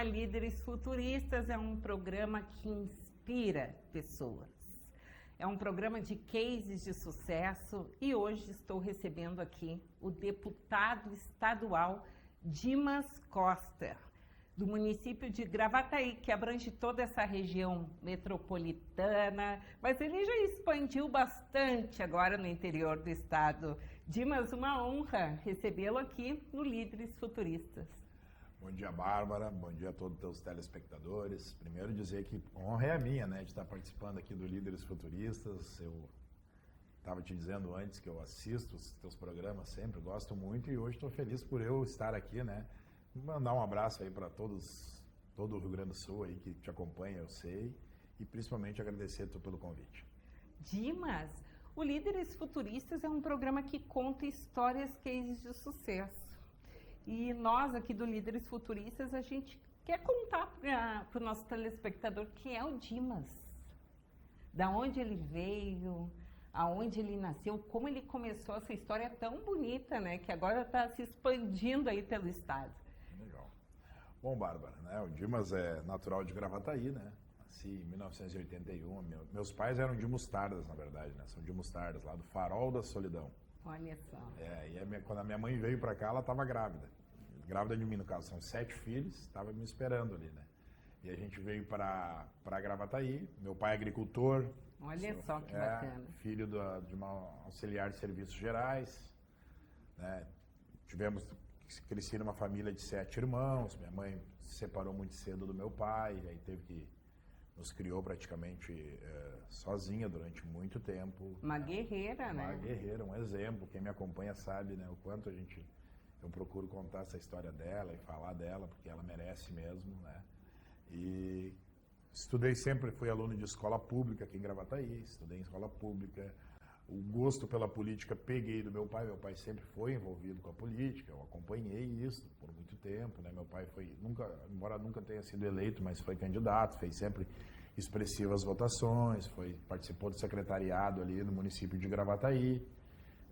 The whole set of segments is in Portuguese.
programa Líderes Futuristas é um programa que inspira pessoas. É um programa de cases de sucesso e hoje estou recebendo aqui o deputado estadual Dimas Costa, do município de Gravataí, que abrange toda essa região metropolitana, mas ele já expandiu bastante agora no interior do estado. Dimas, uma honra recebê-lo aqui no Líderes Futuristas. Bom dia, Bárbara. Bom dia a todos os teus telespectadores. Primeiro dizer que a honra é a minha, né, de estar participando aqui do Líderes Futuristas. Eu estava te dizendo antes que eu assisto os teus programas sempre, gosto muito, e hoje estou feliz por eu estar aqui, né. Mandar um abraço aí para todo o Rio Grande do Sul aí que te acompanha, eu sei, e principalmente agradecer tu pelo convite. Dimas, o Líderes Futuristas é um programa que conta histórias, cases de sucesso. E nós aqui do Líderes Futuristas, a gente quer contar para o nosso telespectador quem é o Dimas. Da onde ele veio, aonde ele nasceu, como ele começou essa história tão bonita, né? Que agora está se expandindo aí pelo estado. Legal. Bom, Bárbara, né? O Dimas é natural de Gravataí, né? Nasci em 1981. Meus pais eram de Mostardas, na verdade, né? São de Mostardas, lá do Farol da Solidão. Olha só. Quando a minha mãe veio para cá, ela estava grávida. Grávida de mim, no caso, são 7 filhos, estava me esperando ali, né? E a gente veio para Gravataí. Meu pai é agricultor. Olha só que bacana. Filho de uma auxiliar de serviços gerais, né? Cresci numa família de 7 irmãos. Minha mãe se separou muito cedo do meu pai, aí nos criou praticamente sozinha durante muito tempo. Uma guerreira, né? Uma guerreira, um exemplo. Quem me acompanha sabe, né, o quanto eu procuro contar essa história dela e falar dela, porque ela merece mesmo, né? E estudei sempre, fui aluno de escola pública aqui em Gravataí, estudei em escola pública. O gosto pela política peguei do meu pai sempre foi envolvido com a política, eu acompanhei isso por muito tempo, né? Meu pai embora nunca tenha sido eleito, mas foi candidato, fez sempre expressivas votações, participou do secretariado ali no município de Gravataí,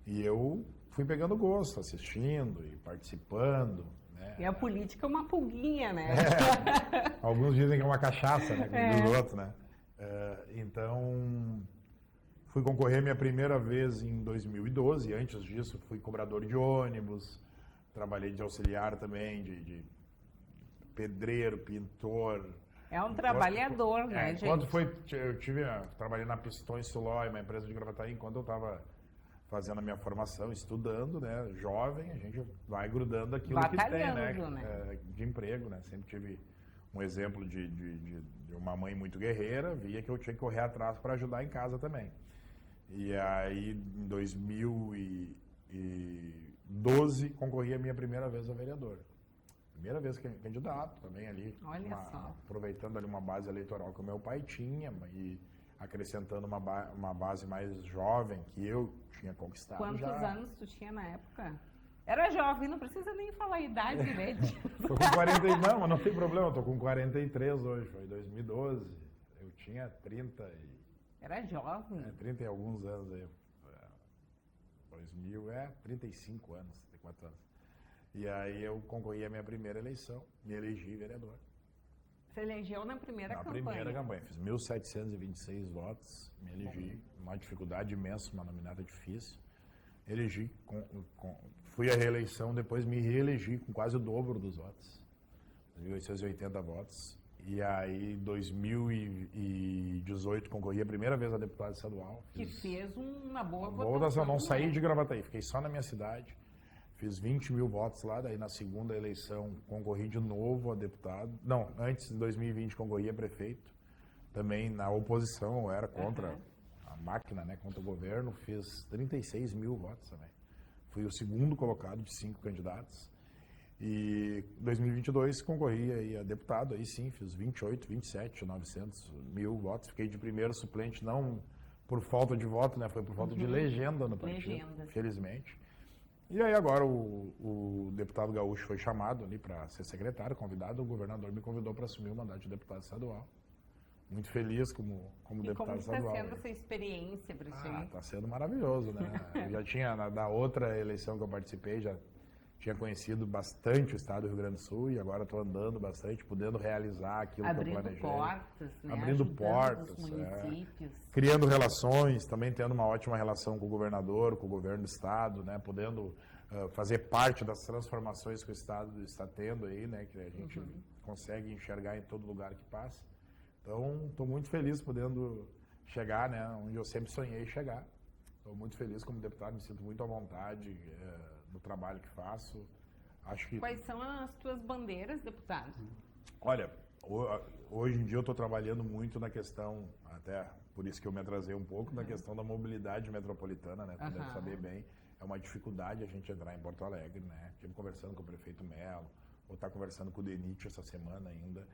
e eu fui pegando gosto, assistindo e participando, né? E a política é uma pulguinha, né? Alguns dizem que é uma cachaça, né? Como diz o outro, né? Então, fui concorrer minha primeira vez em 2012, antes disso fui cobrador de ônibus, trabalhei de auxiliar também, de pedreiro, pintor. É um trabalhador, né, gente? Trabalhei na Pistões Sulói, uma empresa de Gravataí, enquanto eu estava fazendo a minha formação, estudando, né, jovem, a gente vai grudando aquilo que tem, né? De emprego, né? Sempre tive um exemplo de uma mãe muito guerreira, via que eu tinha que correr atrás para ajudar em casa também. E aí, em 2012, concorri a minha primeira vez a vereador. Primeira vez que candidato, também ali, aproveitando ali uma base eleitoral que o meu pai tinha e acrescentando uma base mais jovem que eu tinha conquistado. Quantos anos tu tinha na época? Era jovem, não precisa nem falar a idade, né? Tô com 40, não, mas não tem problema, eu tô com 43 hoje, foi 2012. Eu tinha 30 e... Era jovem. 30 e alguns anos aí. 35 anos, 34 anos. E aí eu concorri à minha primeira eleição, me elegi vereador. Você elegeu na primeira campanha? Na primeira campanha, fiz 1.726 votos, me elegi, uma dificuldade imensa, uma nominata difícil. Elegi, fui à reeleição, depois me reelegi com quase o dobro dos votos, 1.880 votos. E aí, em 2018, concorri a primeira vez a deputado estadual. Que fez uma boa votação. Não saí de Gravataí, fiquei só na minha cidade. Fiz 20 mil votos lá, daí na segunda eleição concorri de novo a deputado. Não, antes, em 2020, concorri a prefeito. Também na oposição, eu era contra a máquina, né, contra o governo. Fiz 36 mil votos também. Fui o segundo colocado de 5 candidatos. E em 2022 concorri aí a deputado, aí sim, fiz 28, 27, 900 mil votos. Fiquei de primeiro suplente, não por falta de voto, né, foi por falta de legenda no partido, felizmente. E aí agora o deputado Gaúcho foi chamado ali para ser secretário, convidado, o governador me convidou para assumir o mandato de deputado estadual. Muito feliz como deputado estadual. Como está sendo essa experiência para ti? Está sendo maravilhoso, né? Eu já tinha, da outra eleição que eu participei, já tinha conhecido bastante o estado do Rio Grande do Sul e agora estou andando bastante, podendo realizar aquilo que eu planejei. Portas, né? Abrindo Ajudando portas, os municípios. Criando relações, também tendo uma ótima relação com o governador, com o governo do estado, né? Podendo fazer parte das transformações que o estado está tendo aí, né? Que a gente consegue enxergar em todo lugar que passa. Então, estou muito feliz podendo chegar, né? Onde eu sempre sonhei chegar. Estou muito feliz como deputado, me sinto muito à vontade no trabalho que faço. Acho que... Quais são as tuas bandeiras, deputado? Olha, hoje em dia eu estou trabalhando muito na questão, até por isso que eu me atrasei um pouco, na questão da mobilidade metropolitana, né? Tu deve saber bem, é uma dificuldade a gente entrar em Porto Alegre, né? Estive conversando com o prefeito Melo, vou estar conversando com o Denit essa semana ainda.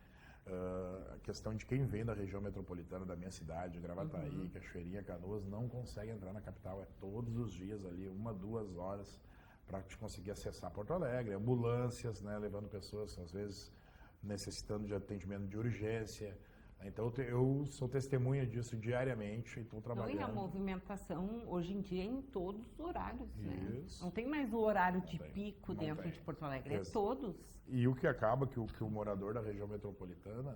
A questão de quem vem da região metropolitana da minha cidade, Gravataí, Cachoeirinha, Canoas, não consegue entrar na capital. É todos os dias ali, 1-2 horas para te conseguir acessar Porto Alegre. Ambulâncias, né, levando pessoas, às vezes, necessitando de atendimento de urgência. Então, eu sou testemunha disso diariamente e estou trabalhando. E a movimentação, hoje em dia, é em todos os horários, né? Isso. Não tem mais o horário de pico dentro de Porto Alegre, é todos. E o que acaba, que o morador da região metropolitana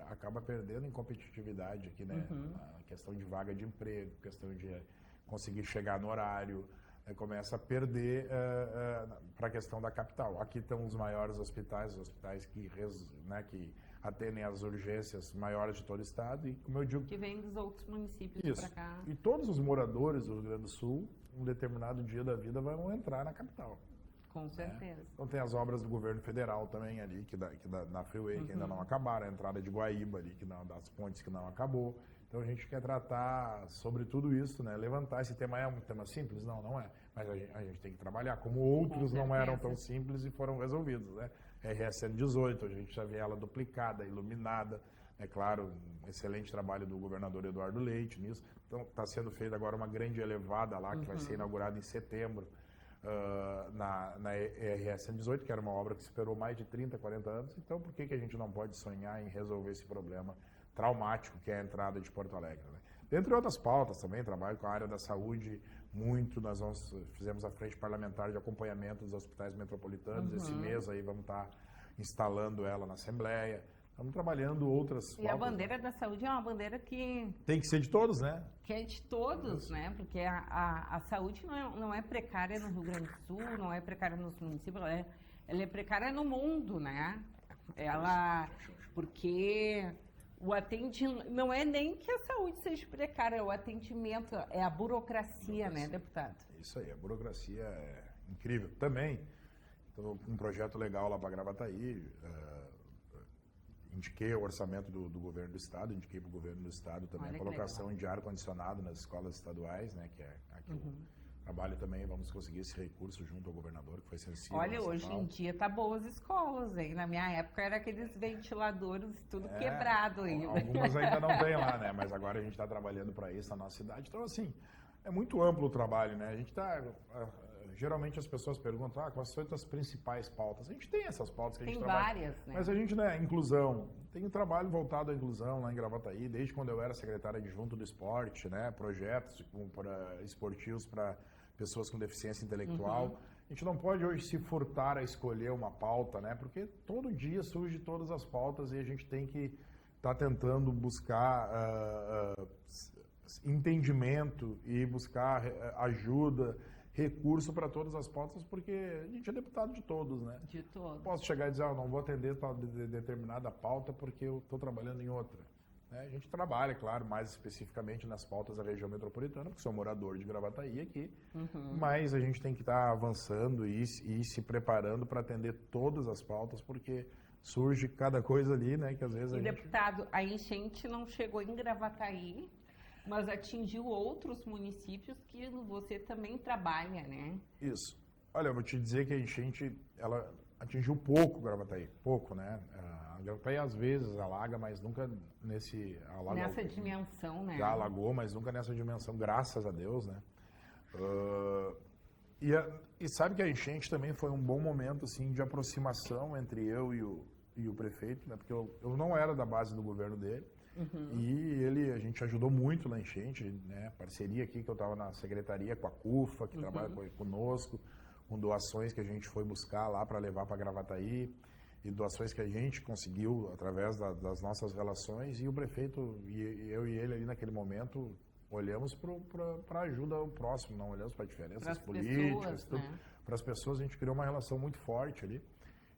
acaba perdendo em competitividade aqui, né? A questão de vaga de emprego, questão de conseguir chegar no horário, começa a perder para a questão da capital. Aqui estão os maiores hospitais, os hospitais que atendem às urgências maiores de todo o estado e, como eu digo... Que vêm dos outros municípios para cá. E todos os moradores do Rio Grande do Sul, um determinado dia da vida, vão entrar na capital. Com certeza. Então tem as obras do governo federal também ali, na Freeway, que ainda não acabaram, a entrada de Guaíba ali, das pontes que não acabou. Então a gente quer tratar sobre tudo isso, né? Levantar esse tema. É um tema simples? Não, não é. Mas a gente tem que trabalhar, como outros não eram tão simples e foram resolvidos, né? RS 18, a gente já vê ela duplicada, iluminada. É claro, um excelente trabalho do governador Eduardo Leite nisso. Então está sendo feita agora uma grande elevada lá, que vai ser inaugurada em setembro. Na RS 18, que era uma obra que esperou mais de 30, 40 anos. Então, por que a gente não pode sonhar em resolver esse problema traumático que é a entrada de Porto Alegre, né? Dentre outras pautas também, trabalho com a área da saúde muito. Nós fizemos a frente parlamentar de acompanhamento dos hospitais metropolitanos. Esse mês aí vamos estar instalando ela na Assembleia. Estamos trabalhando outras pautas. E a bandeira da saúde é uma bandeira que... Tem que ser de todos, né? Que é de todos, né? Porque a saúde não é precária no Rio Grande do Sul, não é precária nos municípios, ela é precária no mundo, né? Porque o atendimento... Não é nem que a saúde seja precária, é o atendimento, é a burocracia, né, deputado? Isso aí, a burocracia é incrível. Também, estou com um projeto legal lá para Gravataí. Indiquei o orçamento do governo do estado, indiquei para o governo do estado também a colocação de ar-condicionado nas escolas estaduais, né, que é aqui o trabalho também, vamos conseguir esse recurso junto ao governador, que foi sensível. Olha, hoje em dia tá boas escolas, hein? Na minha época era aqueles ventiladores tudo quebrado ainda. Algumas ainda não tem lá, né, mas agora a gente está trabalhando para isso na nossa cidade. Então, assim, é muito amplo o trabalho, né, a gente está... Geralmente as pessoas perguntam, quais são as principais pautas? A gente tem essas pautas que a gente trabalha. Tem várias, né? Mas a gente, né, inclusão, tem um trabalho voltado à inclusão lá em Gravataí, desde quando eu era secretário adjunto do esporte, né, projetos esportivos para pessoas com deficiência intelectual. A gente não pode hoje se furtar a escolher uma pauta, né, porque todo dia surge todas as pautas e a gente tem que estar tentando buscar entendimento e buscar ajuda, recurso para todas as pautas, porque a gente é deputado de todos, né? De todos. Posso chegar e dizer, não vou atender determinada pauta porque eu estou trabalhando em outra. A gente trabalha, claro, mais especificamente nas pautas da região metropolitana, porque sou morador de Gravataí aqui, mas a gente tem que estar avançando e se preparando para atender todas as pautas, porque surge cada coisa ali, né, que às vezes deputado, a enchente não chegou em Gravataí, mas atingiu outros municípios que você também trabalha, né? Isso. Olha, eu vou te dizer que a enchente, ela atingiu pouco Gravataí, pouco, né? A Gravataí às vezes alaga, mas nunca nessa dimensão, né? Já alagou, mas nunca nessa dimensão, graças a Deus, né? E sabe que a enchente também foi um bom momento, assim, de aproximação entre eu e o prefeito, né? Porque eu não era da base do governo dele. E a gente ajudou muito na enchente, né? Parceria aqui, que eu estava na secretaria com a CUFA, que trabalha conosco, com doações que a gente foi buscar lá para levar para Gravataí, e doações que a gente conseguiu através das nossas relações, e o prefeito, e eu e ele ali naquele momento, olhamos para a ajuda ao próximo, não olhamos para diferenças políticas, pessoas, né? Para as pessoas a gente criou uma relação muito forte ali.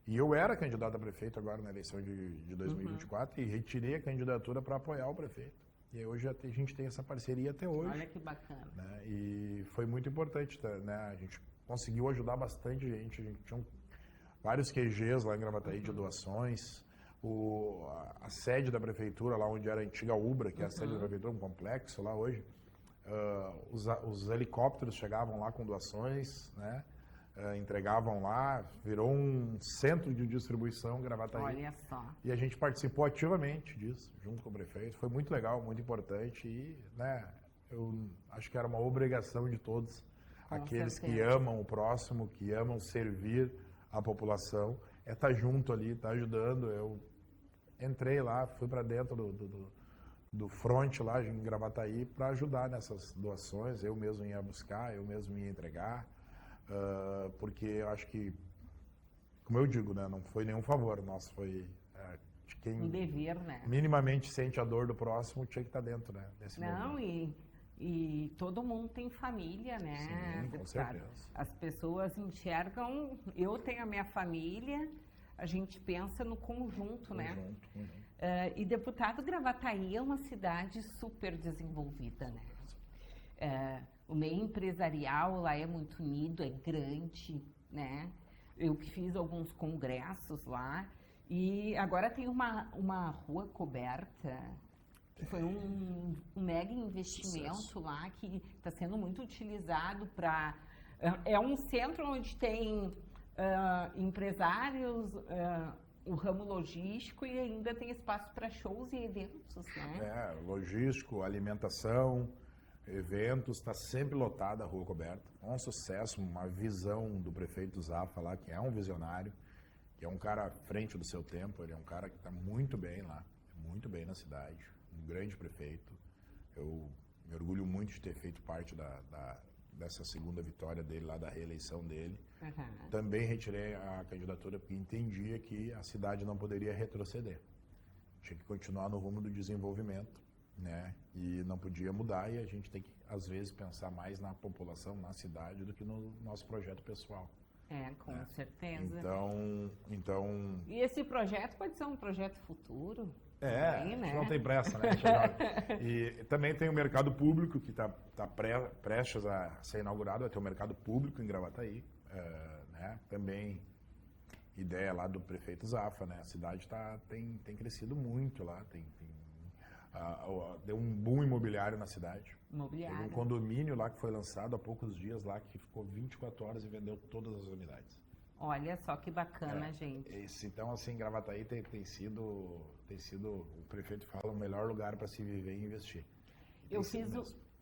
E eu era candidato a prefeito agora na eleição de 2024 e retirei a candidatura para apoiar o prefeito. E hoje a gente tem essa parceria até hoje. Olha que bacana. Né? E foi muito importante, né? A gente conseguiu ajudar bastante gente. A gente tinha vários QGs lá em Gravataí de doações. A sede da prefeitura, lá onde era a antiga Ubra, que é a sede da prefeitura, um complexo lá hoje, os helicópteros chegavam lá com doações, né? Entregavam lá, virou um centro de distribuição Gravataí. Olha só. E a gente participou ativamente disso, junto com o prefeito. Foi muito legal, muito importante e, né, eu acho que era uma obrigação de todos, aqueles que amam o próximo, que amam servir a população, estar junto ali, estar ajudando. Eu entrei lá, fui para dentro do front lá em Gravataí para ajudar nessas doações. Eu mesmo ia buscar, eu mesmo ia entregar. Porque eu acho que, como eu digo, né, não foi nenhum favor nosso, foi de quem Um dever, né? minimamente sente a dor do próximo tinha que estar dentro, né, desse movimento. E todo mundo tem família, né? Sim, com certeza. As pessoas enxergam, eu tenho a minha família, a gente pensa no conjunto, né? Conjunto. E deputado, Gravataí é uma cidade super desenvolvida, né? O meio empresarial lá é muito unido, é grande, né? Eu que fiz alguns congressos lá e agora tem uma rua coberta que foi um mega investimento Sucesso. lá que está sendo muito utilizado para... É um centro onde tem empresários, o ramo logístico e ainda tem espaço para shows e eventos, né? Logístico, alimentação, eventos, está sempre lotada a rua coberta. É um sucesso, uma visão do prefeito Zaffa lá, que é um visionário, que é um cara à frente do seu tempo, ele é um cara que está muito bem lá, muito bem na cidade, um grande prefeito. Eu me orgulho muito de ter feito parte dessa segunda vitória dele lá, da reeleição dele. Também retirei a candidatura porque entendia que a cidade não poderia retroceder. Tinha que continuar no rumo do desenvolvimento, né? E não podia mudar, e a gente tem que, às vezes, pensar mais na população, na cidade, do que no nosso projeto pessoal. Com certeza. Então... E esse projeto pode ser um projeto futuro? A gente não tem pressa, né? E também tem o mercado público, que está prestes a ser inaugurado, vai ter o mercado público em Gravataí, né? Também ideia lá do prefeito Zaffa, né? A cidade tem crescido muito lá, deu um boom imobiliário na cidade. Teve um condomínio lá que foi lançado há poucos dias lá, que ficou 24 horas e vendeu todas as unidades. Olha só que bacana, gente. Então, assim, Gravataí tem sido, o prefeito fala, o melhor lugar para se viver e investir.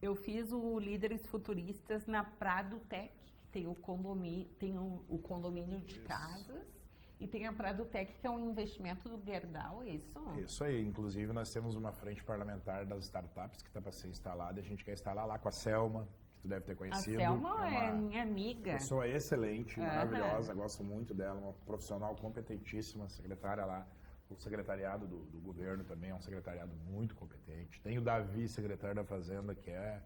Eu fiz o Líderes Futuristas na Prado Tech, que tem o condomínio de casas. E tem a Pradotec, que é um investimento do Gerdau, é isso? Isso aí. Inclusive, nós temos uma frente parlamentar das startups que está para ser instalada. A gente quer instalar lá com a Selma, que tu deve ter conhecido. A Selma é minha amiga. Pessoa excelente, maravilhosa, gosto muito dela, uma profissional competentíssima, secretária lá. O secretariado do governo também é um secretariado muito competente. Tem o Davi, secretário da Fazenda, que é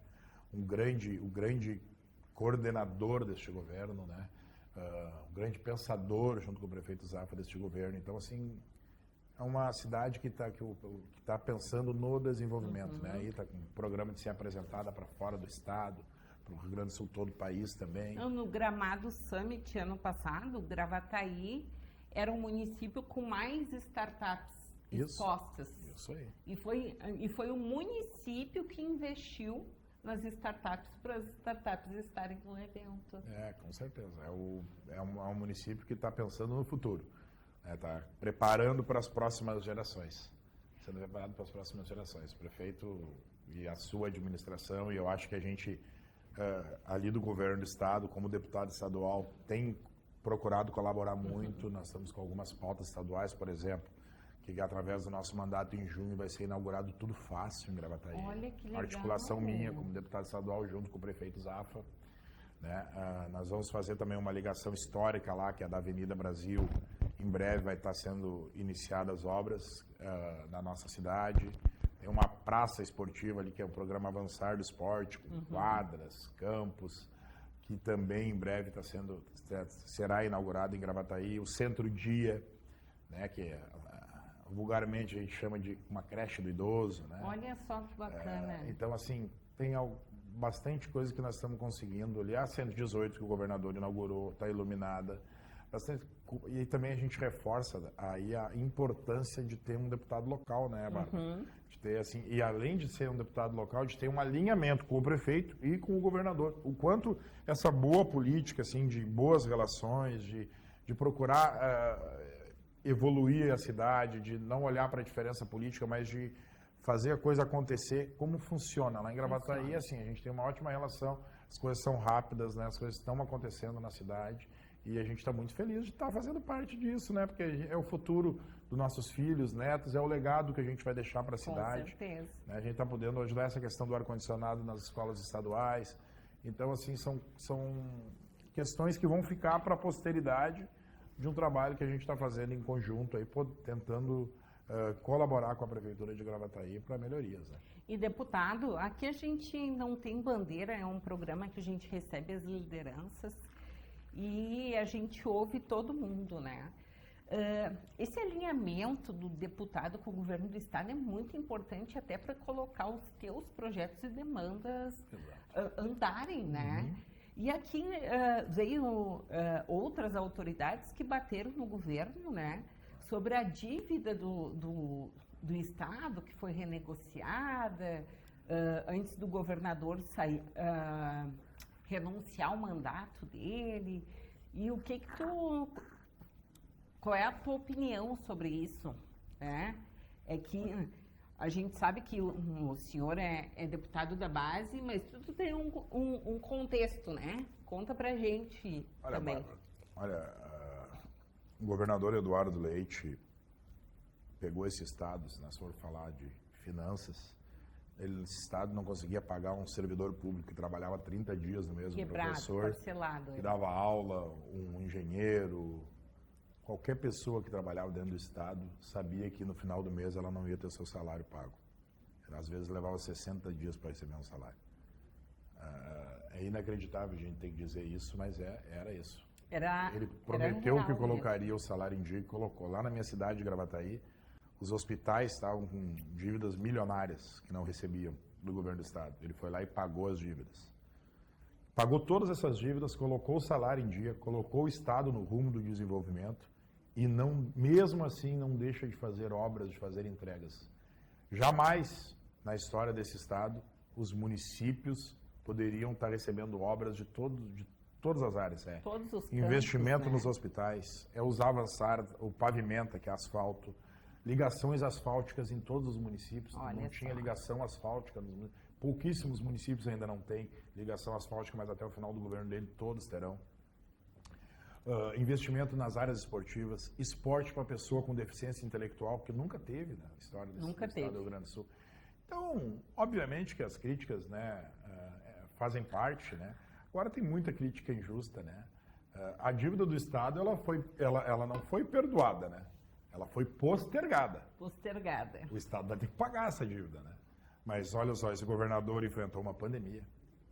o grande coordenador deste governo, né? Um grande pensador junto com o prefeito Zaffa deste governo. Então, assim, é uma cidade que está pensando no desenvolvimento, né? Aí está com um programa de ser apresentada para fora do estado, para o Rio Grande do Sul, todo o país também. No Gramado Summit, ano passado, Gravataí era um município com mais startups expostas. Isso aí. E foi o município que investiu nas startups, para as startups estarem no evento. Com certeza. É um município que está pensando no futuro. Está preparando para as próximas gerações. Sendo preparado para as próximas gerações. O prefeito e a sua administração, e eu acho que a gente, ali do governo do estado, como deputado estadual, tem procurado colaborar muito. Nós estamos com algumas pautas estaduais, por exemplo, que através do nosso mandato em junho vai ser inaugurado Tudo Fácil em Gravataí. Olha que legal. Articulação minha como deputado estadual junto com o prefeito Zaffa. né? Nós vamos fazer também uma ligação histórica lá, que é da Avenida Brasil. Em breve vai estar sendo iniciadas obras na nossa cidade. Tem uma praça esportiva ali, que é o programa Avançar do Esporte, com quadras, campos, que também em breve será inaugurado em Gravataí. O Centro Dia, né, que vulgarmente a gente chama de uma creche do idoso, né? Olha só que bacana. Então, assim, tem bastante coisa que nós estamos conseguindo ali. A 118 que o governador inaugurou, está iluminada. E também a gente reforça aí a importância de ter um deputado local, né, Bárbara? De ter, assim, e além de ser um deputado local, de ter um alinhamento com o prefeito e com o governador. O quanto essa boa política, assim, de boas relações, de procurar evoluir a cidade, de não olhar para a diferença política, mas de fazer a coisa acontecer, como funciona. Lá em Gravataí, assim, a gente tem uma ótima relação, as coisas são rápidas, né? As coisas estão acontecendo na cidade. E a gente está muito feliz de estar fazendo parte disso, né? Porque é o futuro dos nossos filhos, netos, é o legado que a gente vai deixar para a cidade. Com certeza. Né? A gente está podendo ajudar essa questão do ar-condicionado nas escolas estaduais. Então, assim, são questões que vão ficar para a posteridade de um trabalho que a gente está fazendo em conjunto, aí, tentando colaborar com a Prefeitura de Gravataí para melhorias. Né? E, deputado, aqui a gente não tem bandeira, é um programa que a gente recebe as lideranças e a gente ouve todo mundo, né? Esse alinhamento do deputado com o governo do estado é muito importante até para colocar os teus projetos e demandas andarem, né? E aqui veio outras autoridades que bateram no governo, né? Sobre a dívida do estado que foi renegociada antes do governador sair, renunciar ao mandato dele. E o que qual é a tua opinião sobre isso? É que a gente sabe que o senhor é deputado da base, mas tudo tem um contexto, né? Conta pra gente também. Bárbara, olha, o governador Eduardo Leite pegou esse estado, se nós for falar de finanças, esse estado não conseguia pagar um servidor público que trabalhava 30 dias no mesmo, professor, parcelado, que dava aula, um engenheiro. Qualquer pessoa que trabalhava dentro do estado sabia que no final do mês ela não ia ter o seu salário pago. Às vezes levava 60 dias para receber um salário. É inacreditável a gente ter que dizer isso, mas era isso. Ele prometeu que colocaria o salário em dia e colocou. Lá na minha cidade de Gravataí, os hospitais estavam com dívidas milionárias que não recebiam do governo do estado. Ele foi lá e pagou as dívidas. Pagou todas essas dívidas, colocou o salário em dia, colocou o estado no rumo do desenvolvimento e não, mesmo assim não deixa de fazer obras, de fazer entregas. Jamais na história desse estado os municípios poderiam estar recebendo obras de todas as áreas. Todos os investimento campos, nos hospitais, os avançar, o pavimento, que é asfalto, ligações asfálticas em todos os municípios. Olha não tinha só. ligação asfáltica. Pouquíssimos municípios ainda não têm ligação asfáltica, mas até o final do governo dele todos terão. Investimento nas áreas esportivas, esporte para pessoa com deficiência intelectual, que nunca teve na história do estado do Rio Grande do Sul. Então, obviamente que as críticas, né, fazem parte, né? Agora tem muita crítica injusta, né? A dívida do estado ela não foi perdoada, né? Ela foi postergada. Postergada. O estado vai ter que pagar essa dívida, né? Mas olha só, esse governador enfrentou uma pandemia.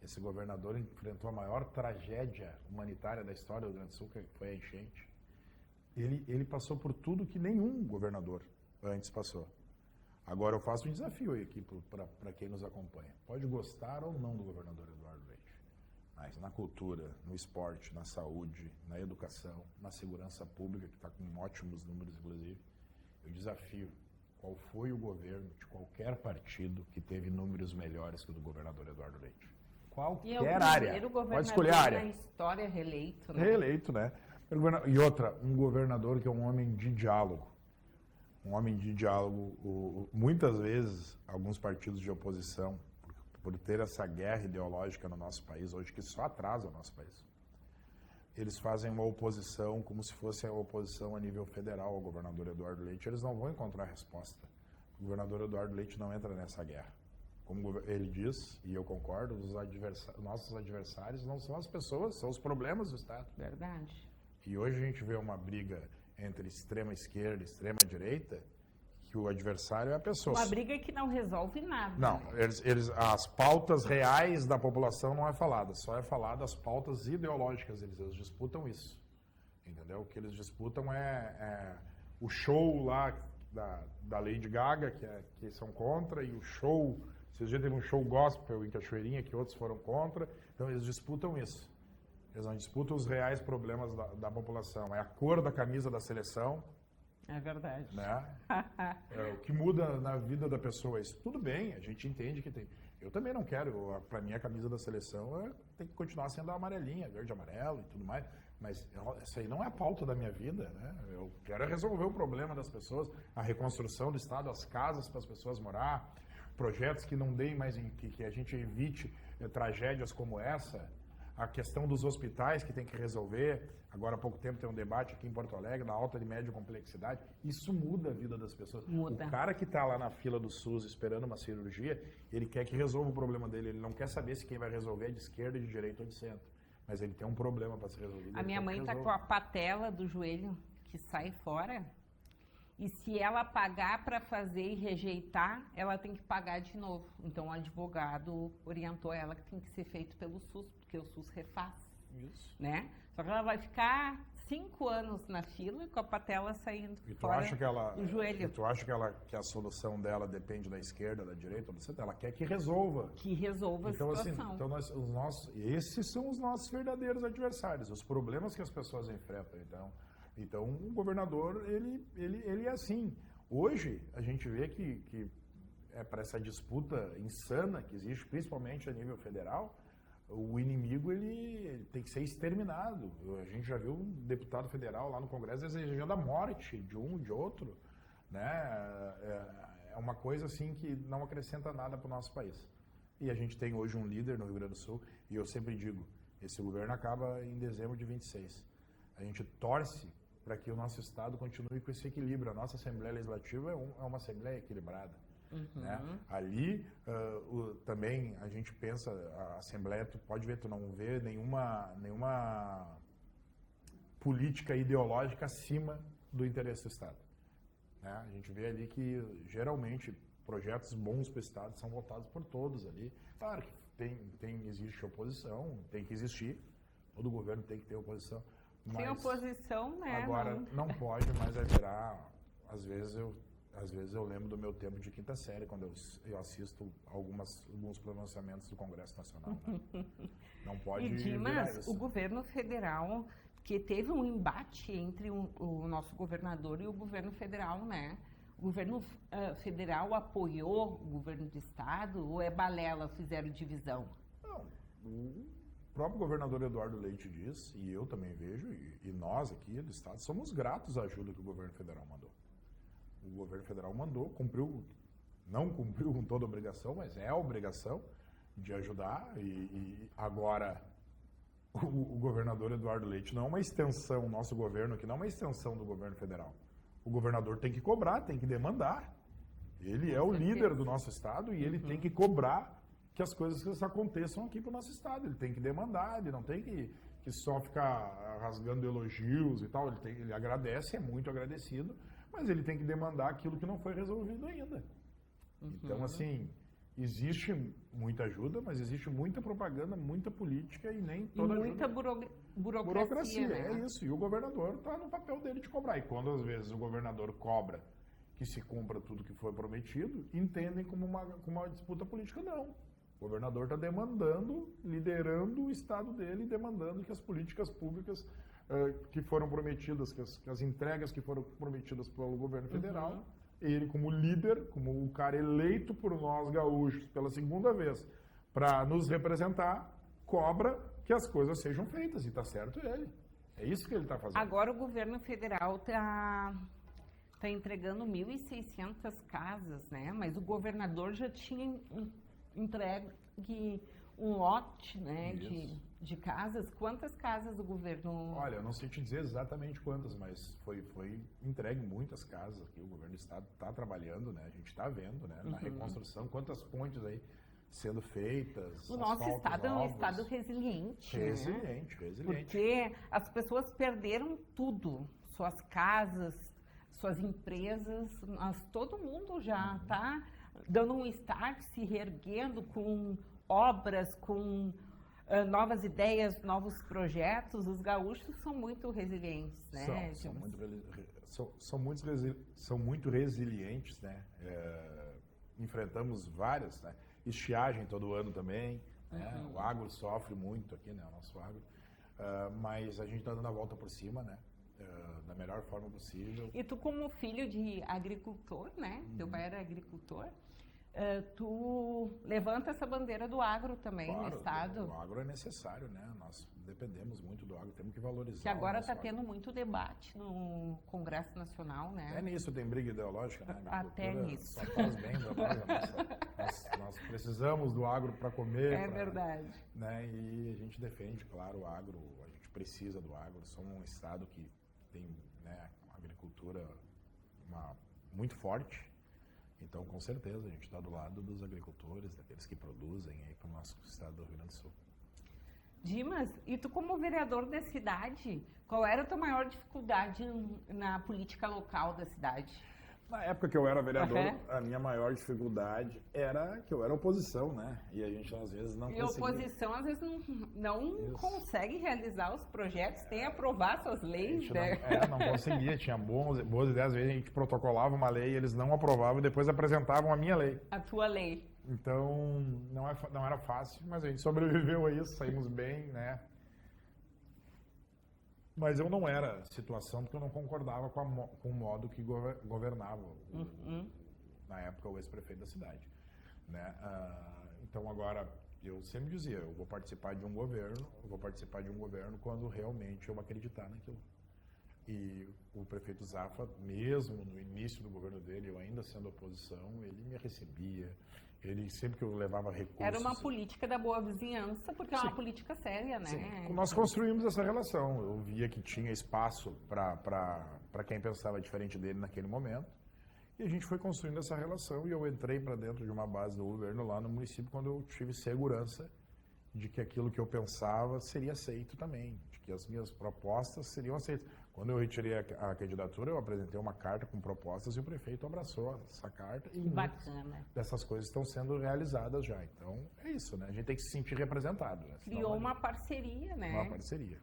Esse governador enfrentou a maior tragédia humanitária da história do Rio Grande do Sul, que foi a enchente. Ele passou por tudo que nenhum governador antes passou. Agora eu faço um desafio aí aqui para quem nos acompanha. Pode gostar ou não do governador Eduardo Leite, mas na cultura, no esporte, na saúde, na educação, na segurança pública, que está com ótimos números, inclusive, eu desafio qual foi o governo de qualquer partido que teve números melhores que o do governador Eduardo Leite. Qualquer área. Pode escolher a área. Na história reeleito, né? Reeleito, né? E outra, um governador que é um homem de diálogo. Um homem de diálogo. Muitas vezes, alguns partidos de oposição, por ter essa guerra ideológica no nosso país hoje, que só atrasa o nosso país, eles fazem uma oposição como se fosse a oposição a nível federal ao governador Eduardo Leite. Eles não vão encontrar resposta. O governador Eduardo Leite não entra nessa guerra. como ele diz, e eu concordo, nossos adversários não são as pessoas, são os problemas do Estado. Verdade. E hoje a gente vê uma briga entre extrema esquerda e extrema direita, que o adversário é a pessoa. Uma briga que não resolve nada. Não, as pautas reais da população não é falada, só é falada as pautas ideológicas deles, eles disputam isso, entendeu? O que eles disputam é o show lá da Lady Gaga, que são contra, e o show, esses dias teve um show gospel em Cachoeirinha, que outros foram contra, então eles disputam isso. Eles não disputam os reais problemas da população, é a cor da camisa da seleção. É verdade. Né? O que muda na vida da pessoa é isso. Tudo bem, a gente entende que tem. Eu também não quero, para mim a camisa da seleção tem que continuar sendo a amarelinha, verde e amarelo e tudo mais, mas essa aí não é a pauta da minha vida, né? Eu quero resolver o problema das pessoas, a reconstrução do Estado, as casas para as pessoas morar, projetos que não deem mais, que a gente evite tragédias como essa, a questão dos hospitais que tem que resolver. Agora há pouco tempo tem um debate aqui em Porto Alegre da alta e média complexidade. Isso muda a vida das pessoas. Muda. O cara que está lá na fila do SUS esperando uma cirurgia, ele quer que resolva o problema dele. Ele não quer saber se quem vai resolver é de esquerda, de direita ou de centro. Mas ele tem um problema para ser resolvido. A minha mãe está com a patela do joelho que sai fora. E se ela pagar para fazer e rejeitar, ela tem que pagar de novo. Então o advogado orientou ela que tem que ser feito pelo SUS, porque o SUS refaz. Isso. Né? Só que ela vai ficar 5 anos na fila com a patela saindo E tu fora acha que do joelho. E tu acha que a solução dela depende da esquerda, da direita ou do centro? Ela quer que resolva. Que resolva Então, a situação. Esses são os nossos verdadeiros adversários, os problemas que as pessoas enfrentam. Então o governador, ele é assim. Hoje, a gente vê que para essa disputa insana que existe, principalmente a nível federal, o inimigo ele tem que ser exterminado. A gente já viu um deputado federal lá no Congresso desejando a morte de um, de outro. Né? É uma coisa assim que não acrescenta nada para o nosso país. E a gente tem hoje um líder no Rio Grande do Sul, e eu sempre digo, esse governo acaba em dezembro de 26. A gente torce para que o nosso Estado continue com esse equilíbrio. A nossa Assembleia Legislativa é uma Assembleia equilibrada. Uhum. Né? Ali, também a gente pensa, a Assembleia, tu pode ver, tu não vê nenhuma política ideológica acima do interesse do Estado. Né? A gente vê ali que, geralmente, projetos bons para o Estado são votados por todos ali. Claro que existe oposição, tem que existir, todo governo tem que ter oposição. Mas sem oposição, né? agora não pode mais virar. Às vezes eu lembro do meu tempo de quinta série, quando eu assisto alguns pronunciamentos do Congresso Nacional. Né? Não pode virar isso. O governo federal, que teve um embate entre o nosso governador e o governo federal, né? O governo federal apoiou o governo do estado ou é balela, fizeram divisão? Não, o próprio governador Eduardo Leite diz, e eu também vejo, e nós aqui do estado somos gratos à ajuda que o governo federal mandou. O governo federal mandou, não cumpriu com toda a obrigação, mas é a obrigação de ajudar. E agora, o governador Eduardo Leite não é uma extensão, o nosso governo aqui não é uma extensão do governo federal. O governador tem que cobrar, tem que demandar. Ele é o líder do nosso estado e ele tem que cobrar que as coisas aconteçam aqui para o nosso estado. Ele tem que demandar, ele não tem que só ficar rasgando elogios e tal. Ele agradece, é muito agradecido, mas ele tem que demandar aquilo que não foi resolvido ainda. Então, assim, existe muita ajuda, mas existe muita propaganda, muita política e nem toda muita ajuda. burocracia, né? É isso. E o governador está no papel dele de cobrar. E quando, às vezes, o governador cobra que se cumpra tudo que foi prometido, entendem como uma disputa política. Não. O governador está demandando, liderando o estado dele, demandando que as políticas públicas que foram prometidas, que as entregas que foram prometidas pelo governo federal, ele como líder, como o cara eleito por nós gaúchos pela segunda vez, para nos representar, cobra que as coisas sejam feitas, e está certo ele. É isso que ele está fazendo. Agora o governo federal está entregando 1.600 casas, né? Mas o governador já tinha entregue um lote, né, de de casas. Quantas casas o governo... Olha, eu não sei te dizer exatamente quantas, mas foi entregue muitas casas aqui. O governo do estado está trabalhando, né? A gente está vendo, né? Na reconstrução, quantas pontes aí sendo feitas. O nosso asfaltos estado é um novos. estado resiliente, Resiliente. Porque as pessoas perderam tudo, suas casas, suas empresas, mas todo mundo já está dando um start, se reerguendo com obras, com novas ideias, novos projetos. Os gaúchos são muito resilientes, né? São muito resilientes, né? Enfrentamos várias, né? Estiagem todo ano também, né? O agro sofre muito aqui, né? O nosso agro, mas a gente está dando a volta por cima, né? Da melhor forma possível. E tu, como filho de agricultor, né? Teu pai era agricultor. Tu levanta essa bandeira do agro também, Claro, no estado. O agro é necessário, né? Nós dependemos muito do agro, temos que valorizar. Que agora está agro. tendo muito debate no Congresso Nacional, né? Até nisso tem briga ideológica, né? Até nisso. Só faz bem para nós. Nós precisamos do agro para comer. É verdade. Né? E a gente defende, claro, o agro, a gente precisa do agro. Somos um estado que tem, né, uma agricultura muito forte. Então, com certeza, a gente está do lado dos agricultores, daqueles que produzem aí para o nosso estado do Rio Grande do Sul. Dimas, e tu como vereador da cidade, qual era a tua maior dificuldade na política local da cidade? Na época que eu era vereador, a minha maior dificuldade era que eu era oposição, né? E a gente às vezes não conseguia. E a oposição às vezes não consegue realizar os projetos, tem que aprovar suas leis, né? Não conseguia, tinha boas ideias, às vezes a gente protocolava uma lei, eles não aprovavam e depois apresentavam a minha lei. A tua lei. Então, não era fácil, mas a gente sobreviveu a isso, saímos bem, né? Mas eu não era situação porque eu não concordava com o modo que governava, na época, o ex-prefeito da cidade. Né? Então, agora, eu sempre dizia, eu vou participar de um governo quando realmente eu acreditar naquilo. E o prefeito Zafra, mesmo no início do governo dele, eu ainda sendo oposição, ele me recebia. Ele, sempre que eu levava recursos... Era uma política da boa vizinhança, porque é uma política séria, né? Sim. Nós construímos essa relação. Eu via que tinha espaço para quem pensava diferente dele naquele momento. E a gente foi construindo essa relação e eu entrei para dentro de uma base do governo lá no município quando eu tive segurança de que aquilo que eu pensava seria aceito também, de que as minhas propostas seriam aceitas. Quando eu retirei a candidatura, eu apresentei uma carta com propostas e o prefeito abraçou essa carta. E bacana. Dessas coisas estão sendo realizadas já. Então, é isso, né? A gente tem que se sentir representado. Né? Criou uma parceria, né? Uma parceria.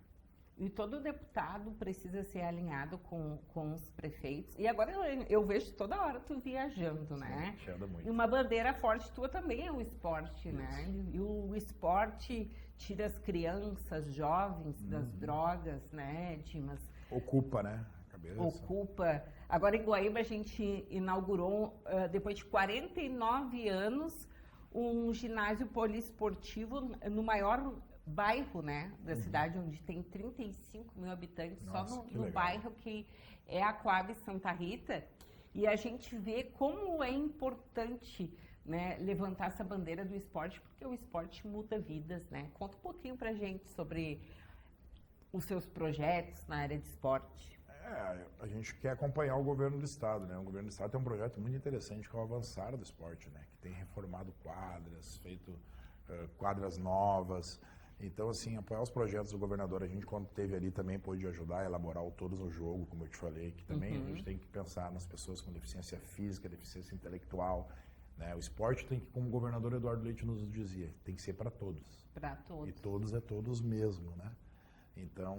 E todo deputado precisa ser alinhado com os prefeitos. E agora eu vejo toda hora tu viajando, né? Sim, anda muito. E uma bandeira forte tua também é o esporte, né? E o esporte tira as crianças, jovens das drogas, né, Dimas? Ocupa, né? A cabeça. Ocupa. Agora em Guaíba a gente inaugurou, depois de 49 anos, um ginásio poliesportivo no maior bairro, né, da cidade, onde tem 35 mil habitantes. Nossa, só no bairro que é a Coab Santa Rita. E a gente vê como é importante, né, levantar essa bandeira do esporte, porque o esporte muda vidas, né? Conta um pouquinho pra gente sobre os seus projetos na área de esporte. A gente quer acompanhar o governo do estado, né? O governo do estado tem um projeto muito interessante que é o Avançar do Esporte, né? Que tem reformado quadras, feito quadras novas. Então, assim, apoiar os projetos do governador, a gente, quando esteve ali, também pôde ajudar a elaborar o Todos no Jogo, como eu te falei, que também a gente tem que pensar nas pessoas com deficiência física, deficiência intelectual, né? O esporte tem que, como o governador Eduardo Leite nos dizia, tem que ser para todos. Para todos. E todos é todos mesmo, né? Então,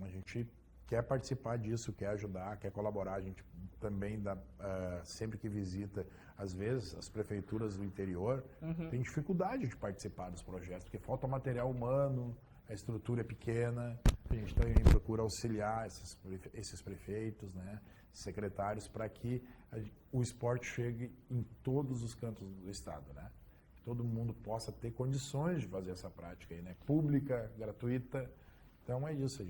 a gente quer participar disso, quer ajudar, quer colaborar. A gente também dá, sempre que visita, às vezes, as prefeituras do interior, tem dificuldade de participar dos projetos, porque falta material humano, a estrutura é pequena. A gente também procura auxiliar esses prefeitos, né, secretários, para que o esporte chegue em todos os cantos do estado, né? Que todo mundo possa ter condições de fazer essa prática aí, né? Pública, gratuita. Então é isso,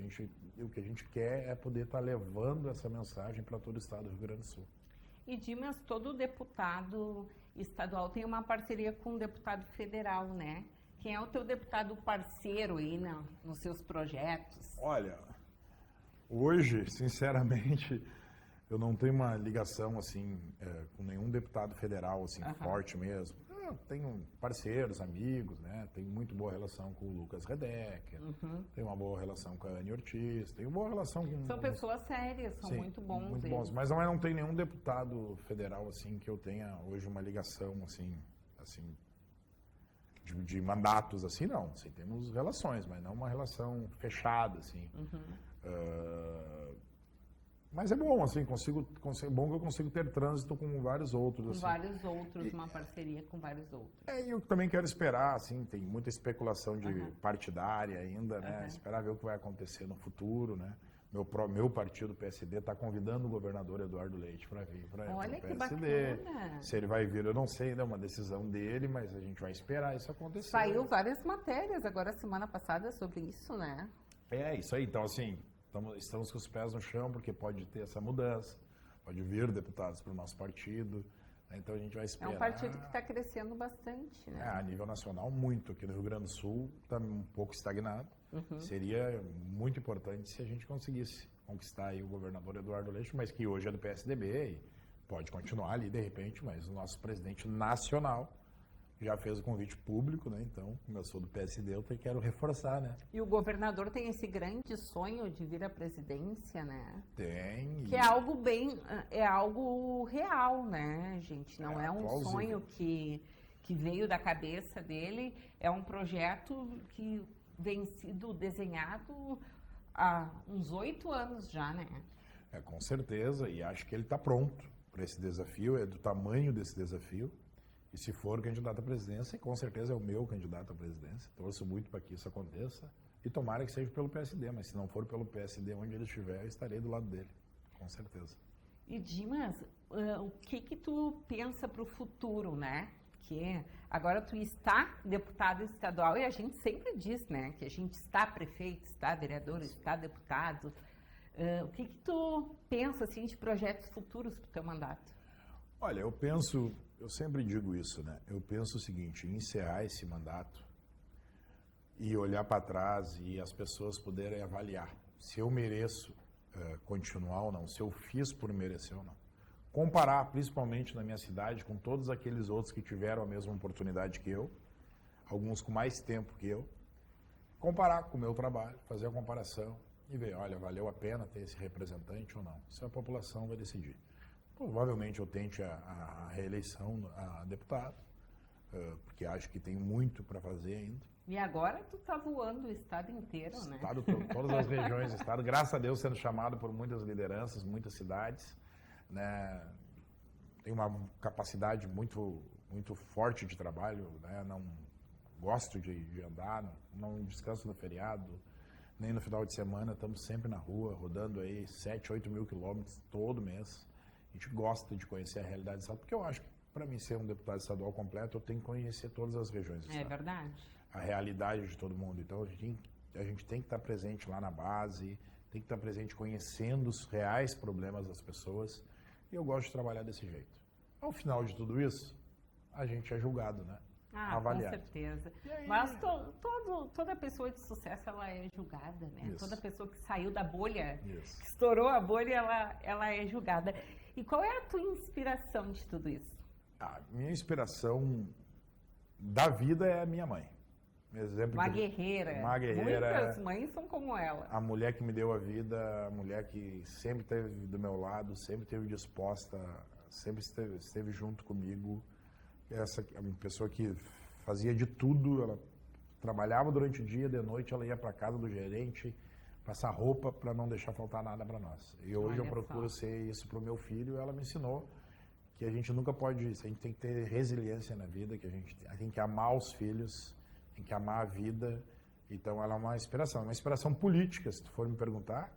o que a gente quer é poder estar levando essa mensagem para todo o estado do Rio Grande do Sul. E Dimas, todo deputado estadual tem uma parceria com o deputado federal, né? Quem é o teu deputado parceiro aí nos seus projetos? Olha, hoje, sinceramente, eu não tenho uma ligação assim com nenhum deputado federal assim forte mesmo. Eu tenho parceiros, amigos, né? Tenho muito boa relação com o Lucas Redecker, tenho uma boa relação com a Anne Ortiz, tenho boa relação com... São pessoas sérias, são Sim, muito bons. muito bons. Mas não tem nenhum deputado federal assim que eu tenha hoje uma ligação assim de mandatos assim, não. Assim, temos relações, mas não uma relação fechada assim. Mas é bom, assim, bom que eu consigo ter trânsito com vários outros. Com assim. vários outros, uma parceria com vários outros. E eu também quero esperar, assim, tem muita especulação de partidária ainda, né? Esperar ver o que vai acontecer no futuro, né? Meu partido, PSD, está convidando o governador Eduardo Leite para vir para o Olha que PSD. bacana! Se ele vai vir, eu não sei, é uma decisão dele, mas a gente vai esperar isso acontecer. Saiu várias matérias agora, semana passada, sobre isso, né? É, isso aí. Então, assim, estamos com os pés no chão, porque pode ter essa mudança, pode vir deputados para o nosso partido, né? Então a gente vai esperar. É um partido que está crescendo bastante, né? A nível nacional, muito. Aqui no Rio Grande do Sul está um pouco estagnado. Seria muito importante se a gente conseguisse conquistar aí o governador Eduardo Leite, mas que hoje é do PSDB e pode continuar ali de repente, mas o nosso presidente nacional já fez o convite público, né? Então, como eu sou do PSD, eu quero reforçar, né? E o governador tem esse grande sonho de vir à presidência, né? Tem. Que é algo é algo real, né, gente? Não é um plausível. sonho que veio da cabeça dele, é um projeto que vem sido desenhado há uns 8 anos já, né? Com certeza, e acho que ele está pronto para esse desafio, é do tamanho desse desafio. E se for candidato à presidência, com certeza é o meu candidato à presidência. Torço muito para que isso aconteça. E tomara que seja pelo PSD, mas se não for pelo PSD, onde ele estiver, eu estarei do lado dele, com certeza. E Dimas, o que tu pensa para o futuro, né? Que agora tu está deputado estadual e a gente sempre diz, né? Que a gente está prefeito, está vereador, está deputado. O que tu pensa, assim, de projetos futuros para o teu mandato? Olha, eu sempre digo isso, né? Eu penso o seguinte, encerrar esse mandato e olhar para trás e as pessoas poderem avaliar se eu mereço continuar ou não, se eu fiz por merecer ou não. Comparar, principalmente na minha cidade, com todos aqueles outros que tiveram a mesma oportunidade que eu, alguns com mais tempo que eu, comparar com o meu trabalho, fazer a comparação e ver, olha, valeu a pena ter esse representante ou não. Isso a população vai decidir. Provavelmente eu tente a reeleição a deputado, porque acho que tem muito para fazer ainda. E agora tu tá voando o estado inteiro, né? Todas as regiões do estado, graças a Deus sendo chamado por muitas lideranças, muitas cidades, né? Tenho uma capacidade muito forte de trabalho, né? Não gosto de andar, não descanso no feriado, nem no final de semana, estamos sempre na rua, rodando aí 7, 8 mil quilômetros todo mês. A gente gosta de conhecer a realidade do estado, porque eu acho que para mim ser um deputado estadual completo, eu tenho que conhecer todas as regiões do estado. É verdade. A realidade de todo mundo. Então, a gente tem que estar presente lá na base, tem que estar presente conhecendo os reais problemas das pessoas. E eu gosto de trabalhar desse jeito. Ao final de tudo isso, a gente é julgado, né? Avaliado. Com certeza. Aí... Mas toda pessoa de sucesso, ela é julgada, né? Isso. Toda pessoa que saiu da bolha, Isso. que estourou a bolha, ela é julgada. E qual é a tua inspiração de tudo isso? A minha inspiração da vida é a minha mãe. Uma guerreira. Muitas mães são como ela. A mulher que me deu a vida, a mulher que sempre esteve do meu lado, sempre esteve disposta, sempre esteve junto comigo. Essa é uma pessoa que fazia de tudo, ela trabalhava durante o dia, de noite ela ia para casa do gerente, passar roupa para não deixar faltar nada para nós. E hoje eu procuro ser isso para o meu filho, ela me ensinou que a gente nunca pode, a gente tem que ter resiliência na vida, que a gente tem que amar os filhos, tem que amar a vida. Então ela é uma inspiração política, se tu for me perguntar,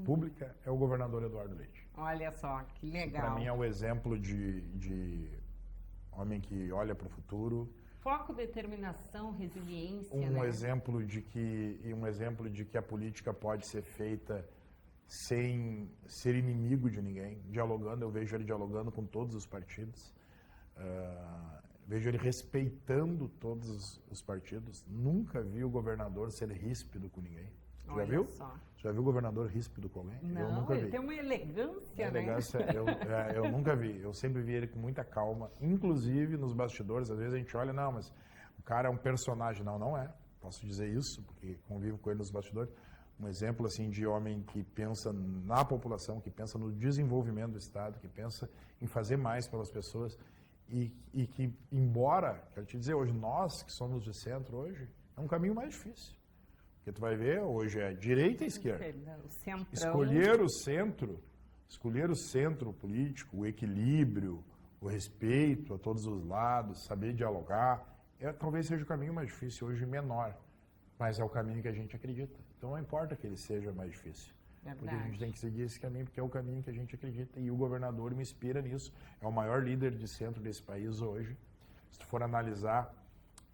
pública, é o governador Eduardo Leite. Olha só, que legal. Para mim é o exemplo de homem que olha para o futuro. Foco, determinação, resiliência, um exemplo de que a política pode ser feita sem ser inimigo de ninguém, dialogando. Eu vejo ele dialogando com todos os partidos. vejo ele respeitando todos os partidos. Nunca vi o governador ser ríspido com ninguém. Já Olha viu? só. Já viu o governador ríspido com alguém? Não, eu nunca ele vi. tem uma elegância, Elegância, eu nunca vi. Eu sempre vi ele com muita calma, inclusive nos bastidores. Às vezes a gente olha, não, mas o cara é um personagem. Não, não é. Posso dizer isso, porque convivo com ele nos bastidores. Um exemplo assim de homem que pensa na população, que pensa no desenvolvimento do Estado, que pensa em fazer mais pelas pessoas e que, embora, quero te dizer, hoje nós que somos de centro hoje, é um caminho mais difícil. Porque tu vai ver, hoje é direita e esquerda. O centrão. Escolher o centro político, o equilíbrio, o respeito a todos os lados, saber dialogar, talvez seja o caminho mais difícil hoje, menor, mas é o caminho que a gente acredita. Então não importa que ele seja mais difícil, porque a gente tem que seguir esse caminho, porque é o caminho que a gente acredita, e o governador me inspira nisso. É o maior líder de centro desse país hoje. Se tu for analisar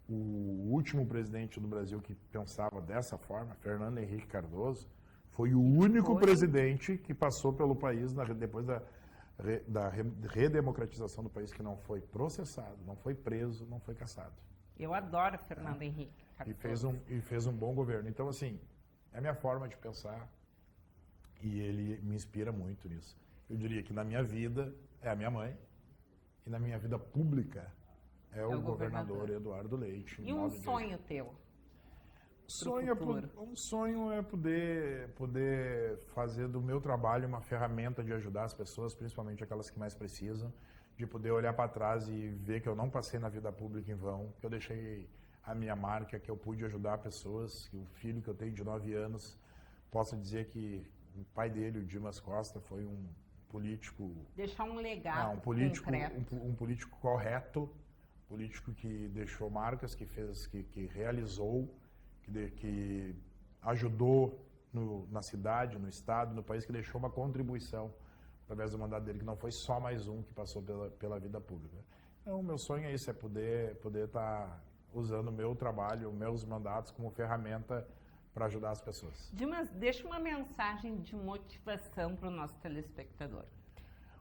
o último presidente do Brasil que pensava dessa forma, Fernando Henrique Cardoso, foi o único presidente que passou pelo país depois da redemocratização do país, que não foi processado, não foi preso, não foi cassado. Eu adoro Fernando Henrique Cardoso. E fez um bom governo. Então, assim, é a minha forma de pensar e ele me inspira muito nisso. Eu diria que na minha vida é a minha mãe e na minha vida pública é o governador Eduardo Leite. E um sonho teu? Um sonho é poder fazer do meu trabalho uma ferramenta de ajudar as pessoas, principalmente aquelas que mais precisam, de poder olhar para trás e ver que eu não passei na vida pública em vão, que eu deixei a minha marca, que eu pude ajudar pessoas, que o filho que eu tenho de 9 anos, posso dizer que o pai dele, o Dimas Costa, foi um político... Deixar um legado concreto. Um político correto, político que deixou marcas, que realizou, que ajudou na cidade, no estado, no país, que deixou uma contribuição através do mandato dele, que não foi só mais um que passou pela vida pública. Então, o meu sonho é isso, é poder estar usando o meu trabalho, meus mandatos como ferramenta para ajudar as pessoas. Dimas, deixa uma mensagem de motivação para o nosso telespectador.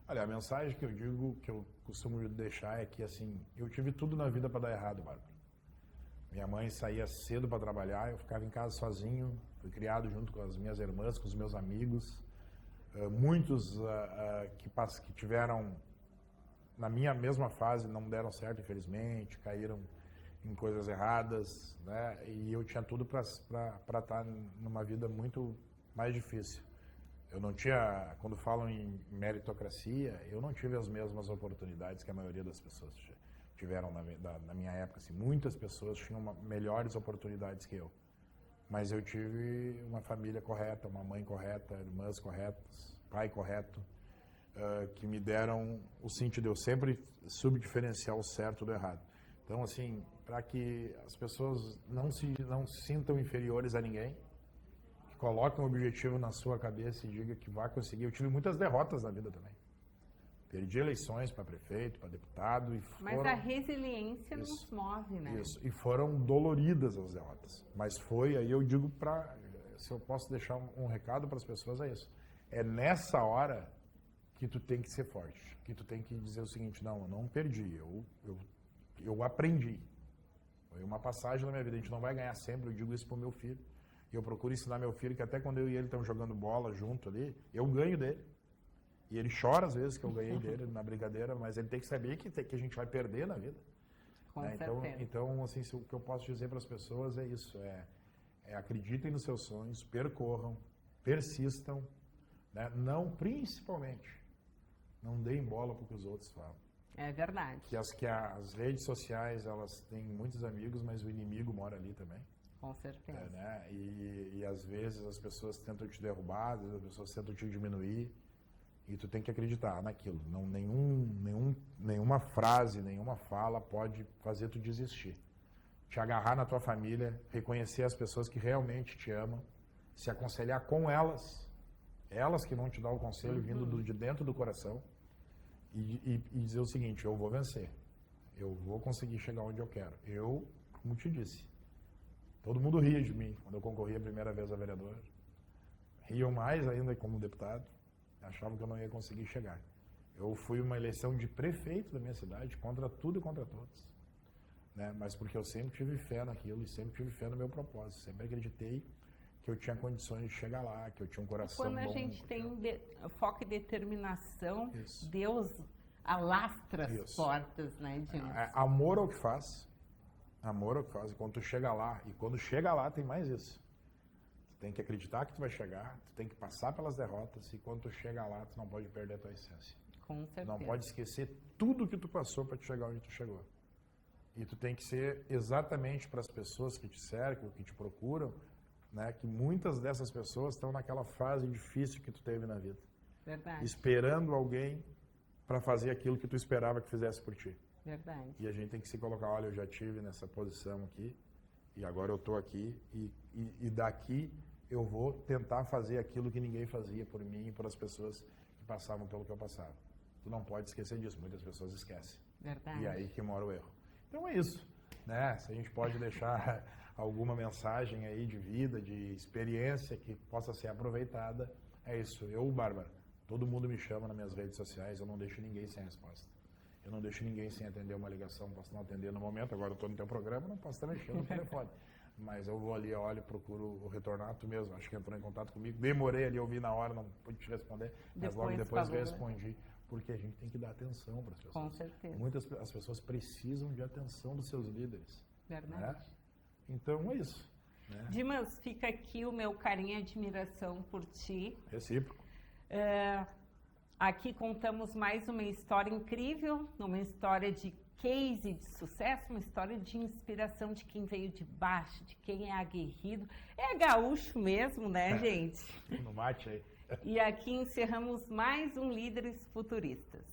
Olha, a mensagem que eu digo, que eu costumo deixar é que, assim, eu tive tudo na vida para dar errado, Bárbara. Minha mãe saía cedo para trabalhar, eu ficava em casa sozinho, fui criado junto com as minhas irmãs, com os meus amigos. Muitos que tiveram na minha mesma fase não deram certo, infelizmente, caíram em coisas erradas, né? E eu tinha tudo para estar numa vida muito mais difícil. Eu não tinha, quando falam em meritocracia, eu não tive as mesmas oportunidades que a maioria das pessoas tiveram na minha época. Assim, muitas pessoas tinham melhores oportunidades que eu. Mas eu tive uma família correta, uma mãe correta, irmãs corretas, pai correto, que me deram o sentido de eu sempre subdiferenciar o certo do errado. Então, assim, para que as pessoas não se sintam inferiores a ninguém, que coloquem um objetivo na sua cabeça e digam que vai conseguir. Eu tive muitas derrotas na vida também. Perdi eleições para prefeito, para deputado. Mas a resiliência nos move, né? Isso, e foram doloridas as derrotas. Mas aí eu digo se eu posso deixar um recado para as pessoas, é isso. É nessa hora que tu tem que ser forte, que tu tem que dizer o seguinte, não, eu não perdi, eu aprendi. Foi uma passagem na minha vida, a gente não vai ganhar sempre, eu digo isso pro meu filho. E eu procuro ensinar meu filho que até quando eu e ele estamos jogando bola junto ali, eu ganho dele. E ele chora às vezes que eu ganhei dele na brincadeira, mas ele tem que saber que a gente vai perder na vida. Com certeza. Então, assim, o que eu posso dizer para as pessoas é isso, acreditem nos seus sonhos, percorram, persistam, né? Principalmente, não deem bola para o que os outros falam. É verdade. Que as redes sociais, elas têm muitos amigos, mas o inimigo mora ali também. Com certeza. Né? E às vezes as pessoas tentam te derrubar, às vezes as pessoas tentam te diminuir. E tu tem que acreditar naquilo. Não, nenhuma frase, nenhuma fala pode fazer tu desistir. Te agarrar na tua família, reconhecer as pessoas que realmente te amam, se aconselhar com elas que vão te dar o conselho vindo de dentro do coração, e dizer o seguinte, eu vou vencer. Eu vou conseguir chegar onde eu quero. Eu, como te disse, todo mundo ria de mim quando eu concorri a primeira vez a vereador. Riam mais ainda como deputado. Achavam que eu não ia conseguir chegar. Eu fui uma eleição de prefeito da minha cidade, contra tudo e contra todos. né? Mas porque eu sempre tive fé naquilo e sempre tive fé no meu propósito. Sempre acreditei que eu tinha condições de chegar lá, que eu tinha um coração bom. Quando a gente tem foco e determinação, Isso. Deus alastra as Isso. portas, né, Dimas? Amor ao que faz. Amor ao que faz. E quando tu chega lá, e quando chega lá tem mais isso. Tu tem que acreditar que tu vai chegar, tu tem que passar pelas derrotas, e quando tu chega lá, tu não pode perder a tua essência. Com certeza. Não pode esquecer tudo que tu passou para te chegar onde tu chegou. E tu tem que ser exatamente para as pessoas que te cercam, que te procuram, né, que muitas dessas pessoas estão naquela fase difícil que tu teve na vida. Verdade. Esperando alguém para fazer aquilo que tu esperava que fizesse por ti. Verdade. E a gente tem que se colocar, olha, eu já tive nessa posição aqui, e agora eu estou aqui, e daqui eu vou tentar fazer aquilo que ninguém fazia por mim e por as pessoas que passavam pelo que eu passava. Tu não pode esquecer disso, muitas pessoas esquecem. Verdade. E aí que mora o erro. Então é isso, né? Se a gente pode deixar alguma mensagem aí de vida, de experiência que possa ser aproveitada, é isso. Eu, Bárbara, todo mundo me chama nas minhas redes sociais, eu não deixo ninguém sem resposta. Eu não deixo ninguém sem atender uma ligação, posso não atender no momento, agora eu estou no teu programa, não posso estar mexendo no telefone. Mas eu vou ali, olho, procuro retornar, tu mesmo, acho que entrou em contato comigo, demorei ali, ouvi na hora, não pude te responder, mas logo depois respondi, porque a gente tem que dar atenção para as pessoas. Com certeza. As pessoas precisam de atenção dos seus líderes. Verdade. Né? Então é isso. Né? Dimas, fica aqui o meu carinho e admiração por ti. Recíproco. Aqui contamos mais uma história incrível, uma história de case de sucesso, uma história de inspiração de quem veio de baixo, de quem é aguerrido. É gaúcho mesmo, né, gente? No mate aí. E aqui encerramos mais um Líderes Futuristas.